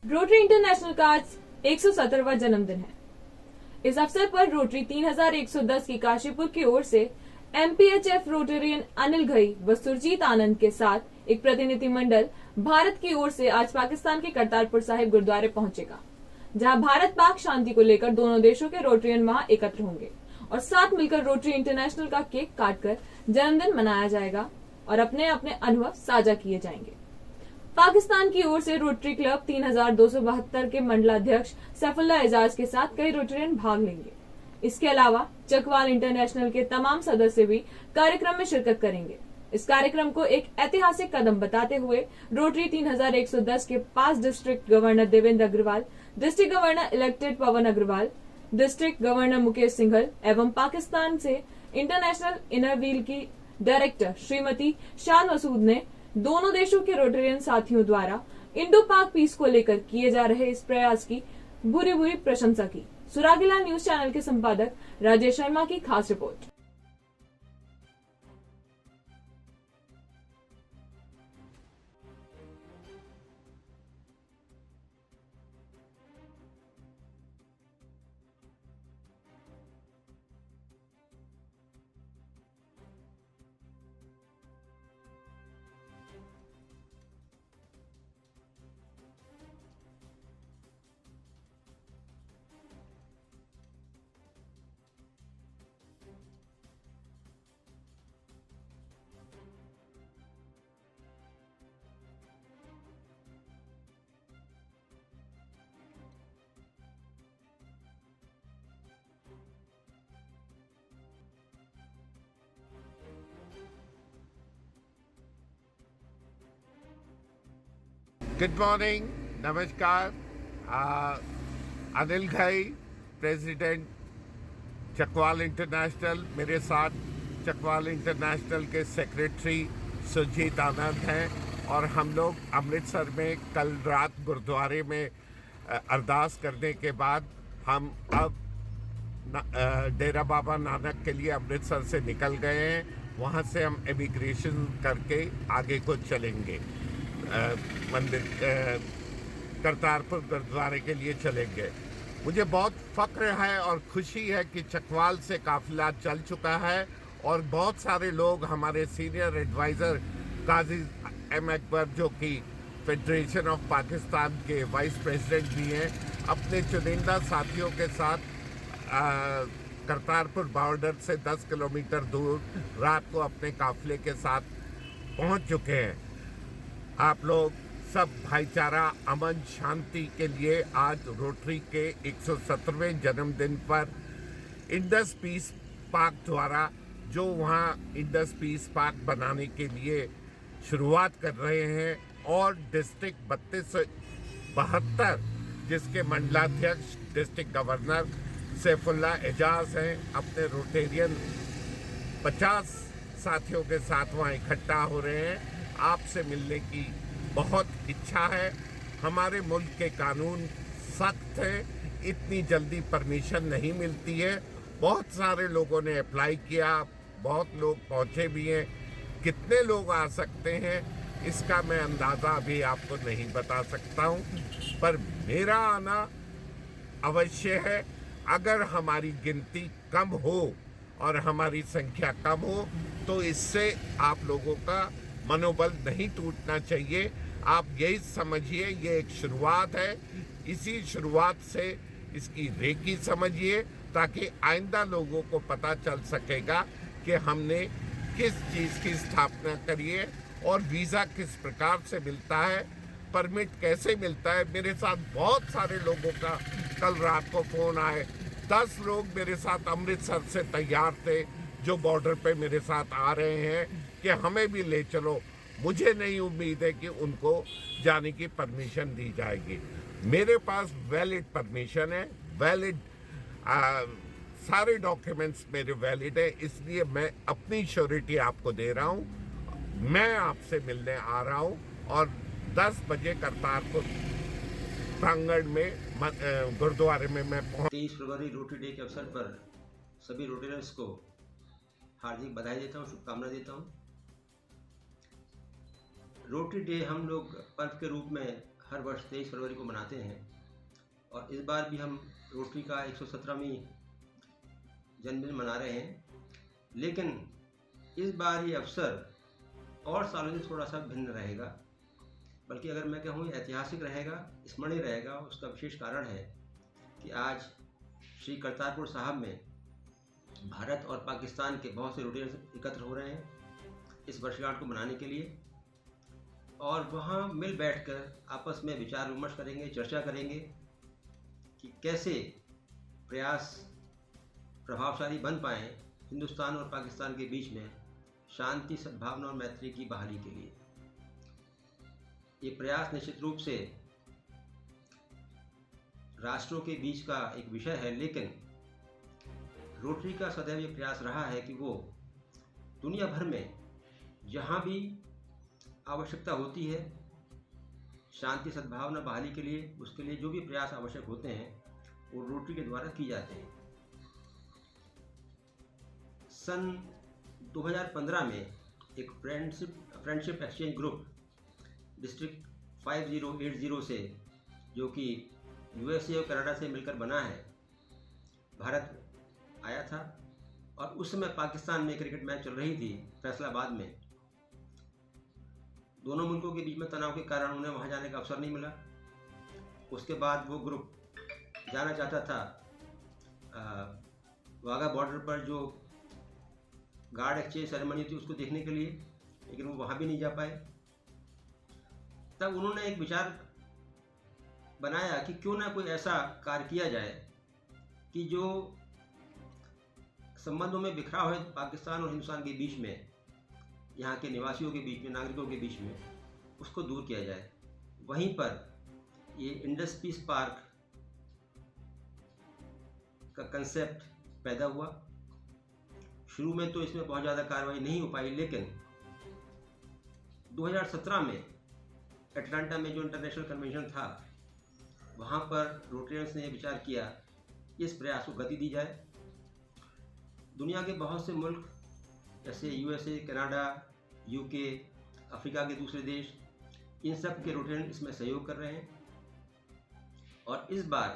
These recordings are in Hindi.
रोटरी इंटरनेशनल का आज 117वां जन्मदिन है। इस अवसर पर रोटरी 3110 की काशीपुर की ओर से एमपीएचएफ रोटेरियन अनिल घई व सुरजीत आनंद के साथ एक प्रतिनिधिमंडल भारत की ओर से आज पाकिस्तान के करतारपुर साहिब गुरुद्वारे पहुंचेगा, जहां भारत पाक शांति को लेकर दोनों देशों के रोटरियन वहां एकत्र होंगे और साथ मिलकर रोटरी इंटरनेशनल का केक काटकर जन्मदिन मनाया जाएगा और अपने अपने अनुभव साझा किए जाएंगे। पाकिस्तान की ओर से रोटरी क्लब 3272 के मंडलाध्यक्ष सैफुल्लाह एजाज के साथ कई रोटरियन भाग लेंगे। इसके अलावा चकवाल इंटरनेशनल के तमाम सदस्य भी कार्यक्रम में शिरकत करेंगे। इस कार्यक्रम को एक ऐतिहासिक कदम बताते हुए रोटरी 3110 के 5 district governor Devendra Agarwal, district governor elected Pawan Agarwal, district governor Mukesh Singhal एवं पाकिस्तान से इंटरनेशनल इनर व्हील की डायरेक्टर श्रीमती शान मसूद ने दोनों देशों के रोटेरियन साथियों द्वारा इंडो पाक पीस को लेकर किए जा रहे इस प्रयास की भूरी प्रशंसा की। सुरागीला न्यूज चैनल के संपादक राजेश शर्मा की खास रिपोर्ट। गुड मॉर्निंग, नमस्कार। अनिल घई, प्रेसिडेंट चकवाल इंटरनेशनल, मेरे साथ चकवाल इंटरनेशनल के सेक्रेटरी सुरजीत आनंद हैं और हम लोग अमृतसर में कल रात गुरुद्वारे में अरदास करने के बाद हम अब डेरा बाबा नानक के लिए अमृतसर से निकल गए हैं। वहाँ से हम इमिग्रेशन करके आगे को चलेंगे, मंदिर करतारपुर गुरुद्वारे के लिए चलेंगे। मुझे बहुत फख्र है और खुशी है कि चकवाल से काफिला चल चुका है और बहुत सारे लोग, हमारे सीनियर एडवाइज़र काजी एम अकबर जो कि फेडरेशन ऑफ पाकिस्तान के वाइस प्रेसिडेंट भी हैं, अपने चुनिंदा साथियों के साथ करतारपुर बॉर्डर से 10 किलोमीटर दूर रात को अपने काफिले के साथ पहुंच चुके हैं। आप लोग सब भाईचारा, अमन, शांति के लिए आज रोटरी के 117वें जन्मदिन पर इंडस पीस पार्क द्वारा जो वहाँ इंडस पीस पार्क बनाने के लिए शुरुआत कर रहे हैं और डिस्ट्रिक्ट 3272 जिसके मंडलाध्यक्ष डिस्ट्रिक्ट गवर्नर सैफुल्लाह एजाज हैं, अपने रोटेरियन 50 साथियों के साथ वहाँ इकट्ठा हो रहे हैं। आपसे मिलने की बहुत इच्छा है। हमारे मुल्क के कानून सख्त हैं, इतनी जल्दी परमिशन नहीं मिलती है। बहुत सारे लोगों ने अप्लाई किया, बहुत लोग पहुँचे भी हैं। कितने लोग आ सकते हैं इसका मैं अंदाज़ा अभी आपको नहीं बता सकता हूँ, पर मेरा आना अवश्य है। अगर हमारी गिनती कम हो और हमारी संख्या कम हो तो इससे आप लोगों का मनोबल नहीं टूटना चाहिए। आप यही समझिए ये एक शुरुआत है, इसी शुरुआत से इसकी रेकी समझिए ताकि आइंदा लोगों को पता चल सकेगा कि हमने किस चीज़ की स्थापना करी है और वीज़ा किस प्रकार से मिलता है, परमिट कैसे मिलता है। मेरे साथ बहुत सारे लोगों का कल रात को फ़ोन आए, 10 लोग मेरे साथ अमृतसर से तैयार थे जो बॉर्डर पे मेरे साथ आ रहे हैं कि हमें भी ले चलो। मुझे नहीं उम्मीद है कि उनको जाने की परमिशन दी जाएगी। मेरे पास वैलिड परमिशन है, वैलिड सारे डॉक्यूमेंट्स मेरे वैलिड है, इसलिए मैं अपनी श्योरिटी आपको दे रहा हूँ। मैं आपसे मिलने आ रहा हूँ और 10 बजे करतारपुर प्रांगण में गुरुद्वारे में मैं 23 फरवरी रोटरी डे के अवसर पर सभी रोटेरियंस को हार्दिक बधाई देता हूँ, शुभकामना देता हूँ। रोटरी डे हम लोग पर्व के रूप में हर वर्ष 23 फरवरी को मनाते हैं और इस बार भी हम रोटरी का 117वीं जन्मदिन मना रहे हैं। लेकिन इस बार ये अवसर और सालों से थोड़ा सा भिन्न रहेगा, बल्कि अगर मैं कहूँ ऐतिहासिक रहेगा, स्मरणीय रहेगा। उसका विशेष कारण है कि आज श्री करतारपुर साहब में भारत और पाकिस्तान के बहुत से रोटेरियंस एकत्र हो रहे हैं इस वर्षगांठ को मनाने के लिए, और वहाँ मिल बैठकर आपस में विचार विमर्श करेंगे, चर्चा करेंगे कि कैसे प्रयास प्रभावशाली बन पाएँ हिंदुस्तान और पाकिस्तान के बीच में शांति, सद्भावना और मैत्री की बहाली के लिए। ये प्रयास निश्चित रूप से राष्ट्रों के बीच का एक विषय है, लेकिन रोटरी का सदैव ये प्रयास रहा है कि वो दुनिया भर में जहाँ भी आवश्यकता होती है शांति, सद्भावना, बहाली के लिए, उसके लिए जो भी प्रयास आवश्यक होते हैं वो रोटरी के द्वारा की जाते हैं। सन 2015 में एक फ्रेंडशिप एक्सचेंज ग्रुप डिस्ट्रिक्ट 5080 से, जो कि यूएसए और कनाडा से मिलकर बना है, भारत आया था। और उस समय पाकिस्तान में क्रिकेट मैच चल रही थी फैसलाबाद में। दोनों मुल्कों के बीच में तनाव के कारण उन्हें वहां जाने का अवसर नहीं मिला। उसके बाद वो ग्रुप जाना चाहता था वाघा बॉर्डर पर जो गार्ड एक्सचेंज सेरेमनी थी उसको देखने के लिए, लेकिन वो वहाँ भी नहीं जा पाए। तब उन्होंने एक विचार बनाया कि क्यों ना कोई ऐसा कार्य किया जाए कि जो संबंधों में बिखराव है पाकिस्तान और हिंदुस्तान के बीच में, यहाँ के निवासियों के बीच में, नागरिकों के बीच में, उसको दूर किया जाए। वहीं पर ये इंडस पीस पार्क का कंसेप्ट पैदा हुआ। शुरू में तो इसमें बहुत ज़्यादा कार्रवाई नहीं हो पाई, लेकिन 2017 में अटलांटा में जो इंटरनेशनल कन्वेंशन था, वहाँ पर रोटेरियंस ने विचार किया इस प्रयास को गति दी जाए। दुनिया के बहुत से मुल्क जैसे यूएसए, कनाडा, यूके, अफ्रीका के दूसरे देश, इन सब के रोटेरियन इसमें सहयोग कर रहे हैं। और इस बार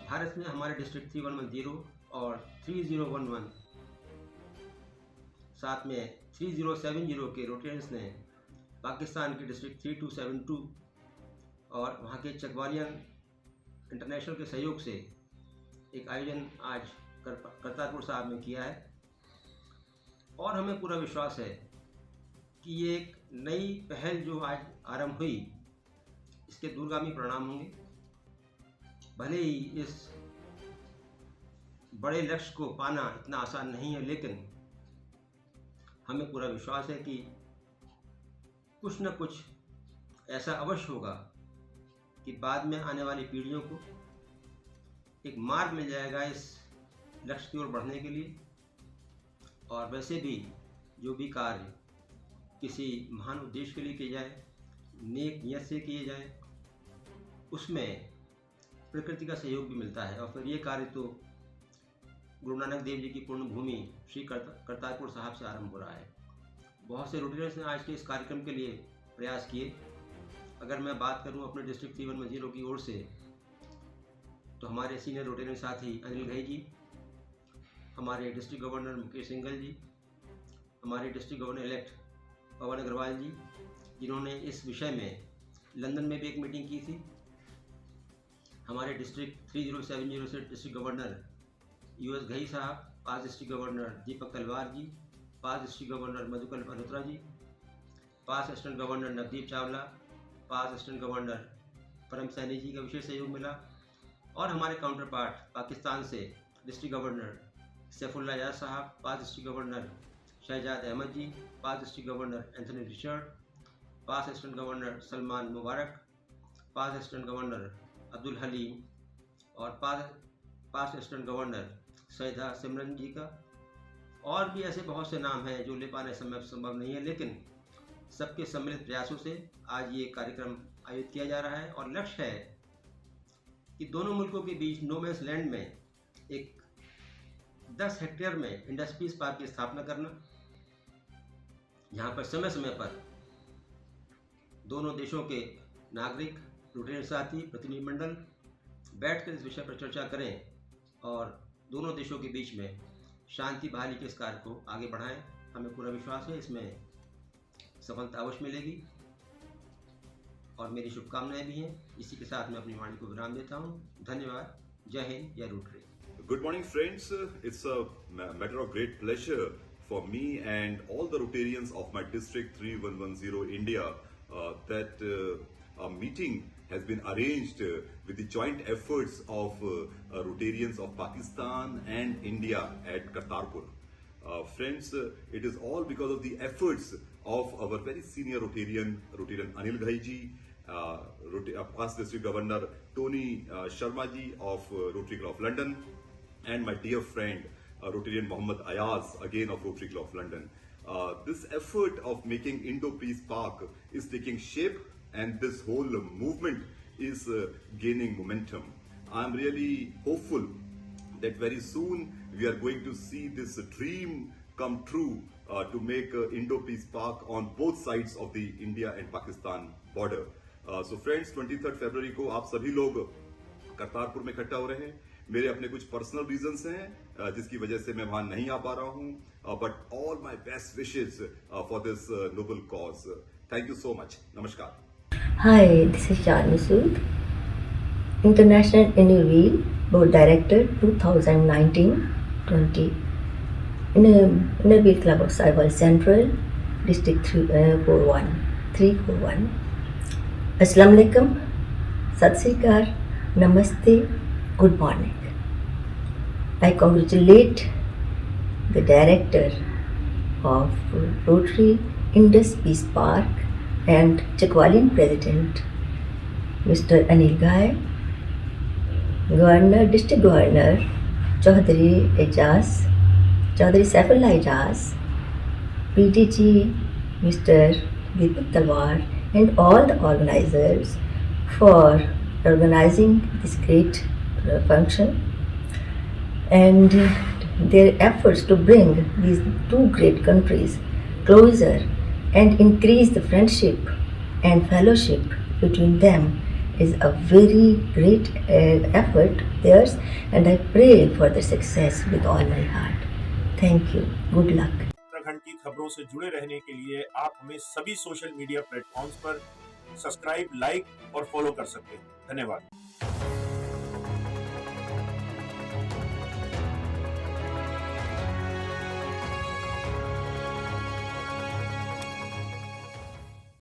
भारत में हमारे डिस्ट्रिक्ट 3110 और 3011, साथ में 3070 के रोटेरियंस ने पाकिस्तान के डिस्ट्रिक्ट 3272 और वहाँ के चकवालियन इंटरनेशनल के सहयोग से एक आयोजन आज करतारपुर साहब में किया है। और हमें पूरा विश्वास है कि ये एक नई पहल जो आज आरंभ हुई, इसके दूरगामी परिणाम होंगे। भले ही इस बड़े लक्ष्य को पाना इतना आसान नहीं है, लेकिन हमें पूरा विश्वास है कि कुछ न कुछ ऐसा अवश्य होगा कि बाद में आने वाली पीढ़ियों को एक मार्ग मिल जाएगा इस लक्ष्य की ओर बढ़ने के लिए। और वैसे भी जो भी कार्य किसी महान उद्देश्य के लिए किए जाए, नेक नियत से किए जाए, उसमें प्रकृति का सहयोग भी मिलता है। और फिर ये कार्य तो गुरु नानक देव जी की पूर्ण भूमि श्री करतारपुर साहब से आरंभ हो रहा है। बहुत से रोटेरियंस ने आज के इस कार्यक्रम के लिए प्रयास किए। अगर मैं बात करूं अपने डिस्ट्रिक्ट 3110 की ओर से, तो हमारे सीनियर रोटेरियन साथी अनिल घई जी, हमारे डिस्ट्रिक्ट गवर्नर मुकेश सिंघल जी, हमारे डिस्ट्रिक्ट गवर्नर इलेक्ट पवन अग्रवाल जी, जिन्होंने इस विषय में लंदन में भी एक मीटिंग की थी, हमारे डिस्ट्रिक्ट 3070 से डिस्ट्रिक्ट गवर्नर US घई साहब, पास डिस्ट्रिक्ट गवर्नर दीपक तलवार जी, पास डिस्ट्रिक्ट गवर्नर मधुकर मल्होत्रा जी, पास असिस्टेंट गवर्नर नवदीप चावला, पास असिस्टेंट गवर्नर परम सैनी जी का विशेष सहयोग मिला। और हमारे काउंटर पार्ट पाकिस्तान से डिस्ट्रिक्ट गवर्नर सैफुल्ला याद साहब, पास डिस्ट्रिक्ट गवर्नर शहजाद अहमद जी, पास डिस्ट्रिक्ट गवर्नर एंथनी रिचर्ड, पास असिस्टेंट गवर्नर सलमान मुबारक, पास असिस्टेंट गवर्नर अब्दुल हलीम और पास असिस्टेंट गवर्नर सैदा सिमरन जी का। और भी ऐसे बहुत से नाम हैं जो ले पाने संभव नहीं है, लेकिन सबके सम्मिलित प्रयासों से आज ये कार्यक्रम आयोजित किया जा रहा है। और लक्ष्य है कि दोनों मुल्कों के बीच नो मैंस लैंड में एक 10 हेक्टेयर में इंडस पीस पार्क की स्थापना करना, जहाँ पर समय समय पर दोनों देशों के नागरिक, रोटेरियन साथी, प्रतिनिधिमंडल बैठकर इस विषय पर चर्चा करें और दोनों देशों के बीच में शांति बहाली के इस कार्य को आगे बढ़ाएं। हमें पूरा विश्वास है इसमें सफलता अवश्य मिलेगी और मेरी शुभकामनाएं भी हैं। इसी के साथ मैं अपनी वाणी को विराम देता हूं। धन्यवाद। जय हिंद, जय rotary. Good morning, friends. It's a matter of great pleasure for me and all the Rotarians of my district 3110 India that a meeting has been arranged with the joint efforts of Rotarians of Pakistan and India at Kartarpur. Friends, it is all because of the efforts of our very senior Rotarian Anil Ghai ji, past District Governor Tony Sharma ji of Rotary Club of London, and my dear friend Rotarian Mohammad Ayaz, again of Rotary Club of London. This effort of making Indo-Peace Park is taking shape, and this whole movement is gaining momentum. I am really hopeful that very soon we are going to see this dream come true to make Indo-Peace Park on both sides of the India and Pakistan border. So friends, 23rd February को आप सभी लोग करतारपुर में इकट्ठा हो रहे हैं। मेरे अपने कुछ पर्सनल रीजंस हैं जिसकी वजह से मैं वहां नहीं आ पा रहा हूं, but all my best wishes for this noble cause. Thank you so much. नमस्कार। Hi, this is Jan Masood, International Innovil Board Director 2019-20, Innovil Club of Saibal Central, District 341. Assalamu alaikum, Sat Sri Akal, Namaste, good morning. I congratulate the Director of Rotary Indus-Peace Park and Chakwalian President, Mr. Anil Ghai, District Governor Chaudhary Saifullah Ijaz, PDG Mr. Deepak Talwar, and all the organizers for organizing this great function and their efforts to bring these two great countries closer and increase the friendship and fellowship between them is a very great effort theirs, and I pray for the success with all my heart. Thank you. Good luck. Uttarakhand की खबरों से जुड़े रहने के लिए आप हमें सभी सोशल मीडिया प्लेटफॉर्म्स पर सब्सक्राइब, लाइक और फॉलो कर सकते हैं। धन्यवाद।